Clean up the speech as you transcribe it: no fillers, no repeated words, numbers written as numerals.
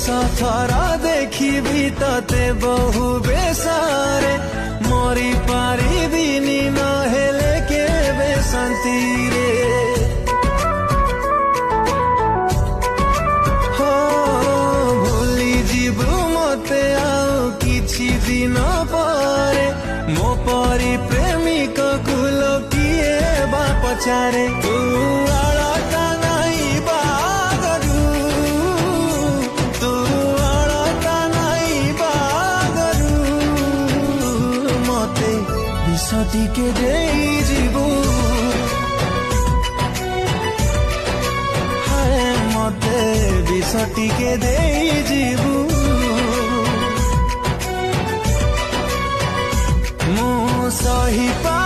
थर देखी तते बहु बेसारे मरी पारिबिनी नहेले केबे शांति रे हो भूली जीवु मते आउ किछि दिन परे मो परी प्रेमिक कुल किए बा पचारे तू आळता नाही बागरू तू आळता नाही बागरू मते विष टिके देई जीवु हाय मते विष टिके देई जीवु सही पा